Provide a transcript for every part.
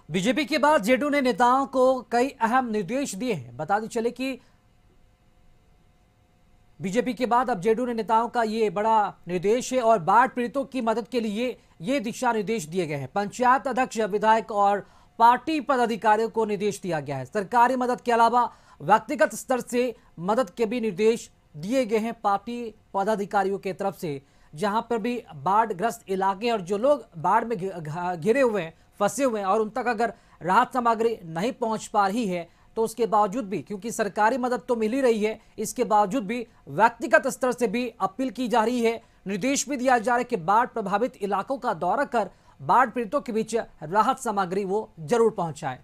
BJP के बाद JDU ने नेताओं को कई अहम निर्देश दिए हैं। बता दें चले कि बीजेपी के बाद अब जेडीयू ने नेताओं का ये बड़ा निर्देश है और बाढ़ पीड़ितों की मदद के लिए ये दिशा निर्देश दिए गए हैं। पंचायत अध्यक्ष, विधायक और पार्टी पदाधिकारियों को निर्देश दिया गया है। सरकारी मदद के अलावा व्यक्तिगत स्तर से मदद के भी निर्देश दिए गए हैं पार्टी पदाधिकारियों की तरफ से। जहां पर भी बाढ़ ग्रस्त इलाके और जो लोग बाढ़ में घिरे हुए हैं, फंसे हुए हैं और उन तक अगर राहत सामग्री नहीं पहुंच पा रही है तो उसके बावजूद भी, क्योंकि सरकारी मदद तो मिल ही रही है, इसके बावजूद भी व्यक्तिगत स्तर से भी अपील की जा रही है। निर्देश भी दिया जा रहा है कि बाढ़ प्रभावित इलाकों का दौरा कर बाढ़ पीड़ितों के बीच राहत सामग्री वो जरूर पहुंचाए।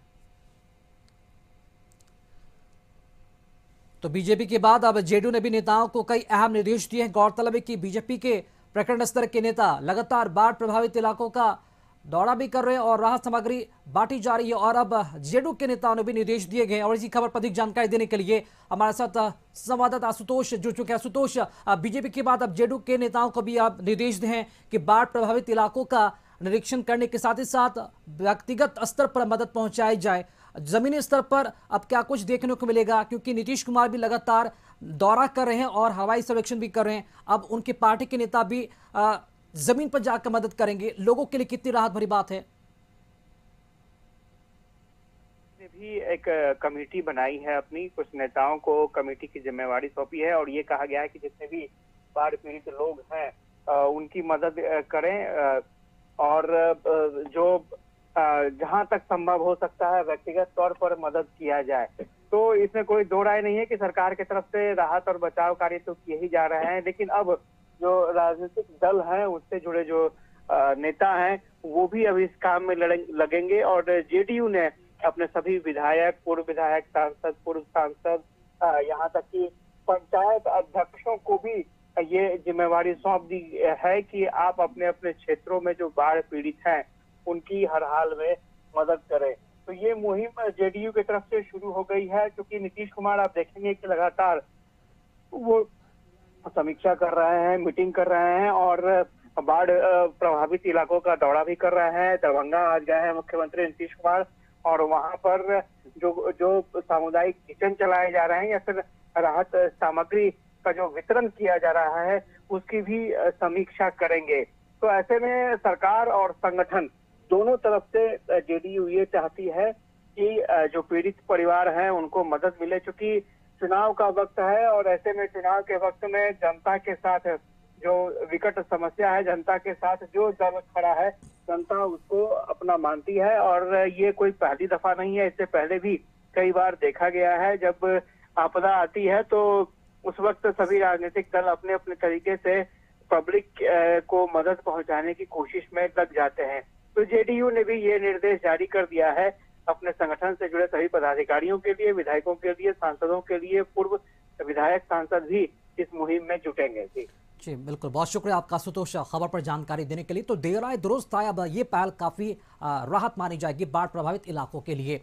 तो बीजेपी के बाद अब जेडीयू ने भी नेताओं को कई अहम निर्देश दिए हैं। गौरतलब है कि बीजेपी के प्रखंड स्तर के नेता लगातार बाढ़ प्रभावित इलाकों का दौरा भी कर रहे हैं और राहत सामग्री बांटी जा रही है। और अब जेडीयू के नेताओं ने भी निर्देश दिए गए और इसी खबर पर अधिक जानकारी देने के लिए हमारे साथ संवाददाता आशुतोष जुड़ चुके हैं। आशुतोष, बीजेपी के बाद अब जेडीयू के नेताओं को भी अब निर्देश दिए हैं कि बाढ़ प्रभावित इलाकों का निरीक्षण करने के साथ ही साथ व्यक्तिगत स्तर पर मदद पहुंचाई जाए। जमीनी स्तर पर अब क्या कुछ देखने को मिलेगा, क्योंकि नीतीश कुमार भी लगातार दौरा कर रहे हैं और हवाई सर्वेक्षण भी कर रहे हैं। अब उनकी पार्टी के नेता भी जमीन पर जाकर मदद करेंगे। लोगों के लिए कितनी राहत भरी बात है। ने भी एक कमेटी बनाई है, अपनी कुछ नेताओं को कमेटी की जिम्मेवारी सौंपी है और ये कहा गया है कि जितने भी बाढ़ पीड़ित लोग हैं उनकी मदद करें और जो जहां तक संभव हो सकता है व्यक्तिगत तौर पर मदद किया जाए। तो इसमें कोई दो राय नहीं है कि सरकार की तरफ से राहत और बचाव कार्य तो किए ही जा रहे हैं, लेकिन अब जो राजनीतिक दल हैं उससे जुड़े जो नेता हैं वो भी अब इस काम में लगेंगे। और जेडीयू ने अपने सभी विधायक, पूर्व विधायक, सांसद, पूर्व सांसद, यहाँ तक कि पंचायत अध्यक्षों को भी ये जिम्मेवारी सौंप दी है कि आप अपने अपने क्षेत्रों में जो बाढ़ पीड़ित हैं उनकी हर हाल में मदद करें। तो ये मुहिम जेडीयू की तरफ से शुरू हो गई है, क्योंकि नीतीश कुमार आप देखेंगे कि लगातार वो समीक्षा कर रहे हैं, मीटिंग कर रहे हैं और बाढ़ प्रभावित इलाकों का दौरा भी कर रहे हैं। दरभंगा आज गए हैं मुख्यमंत्री नीतीश कुमार और वहां पर जो सामुदायिक किचन चलाए जा रहे हैं या फिर राहत सामग्री का जो वितरण किया जा रहा है उसकी भी समीक्षा करेंगे। तो ऐसे में सरकार और संगठन दोनों तरफ से जेडीयू ये चाहती है कि जो पीड़ित परिवार हैं उनको मदद मिले, क्योंकि चुनाव का वक्त है और ऐसे में चुनाव के वक्त में जनता के साथ जो विकट समस्या है, जनता के साथ जो दल खड़ा है, जनता उसको अपना मानती है। और ये कोई पहली दफा नहीं है, इससे पहले भी कई बार देखा गया है जब आपदा आती है तो उस वक्त सभी राजनीतिक दल अपने अपने तरीके से पब्लिक को मदद पहुंचाने की कोशिश में लग जाते हैं। तो जेडीयू ने भी ये निर्देश जारी कर दिया है अपने संगठन से जुड़े सभी पदाधिकारियों के लिए, विधायकों के लिए, सांसदों के लिए। पूर्व विधायक, सांसद भी इस मुहिम में जुटेंगे। जी बिल्कुल, बहुत शुक्रिया आपका आशुतोष खबर पर जानकारी देने के लिए। तो देर आए दुरुस्त आए, अब ये पहल काफी राहत मानी जाएगी बाढ़ प्रभावित इलाकों के लिए।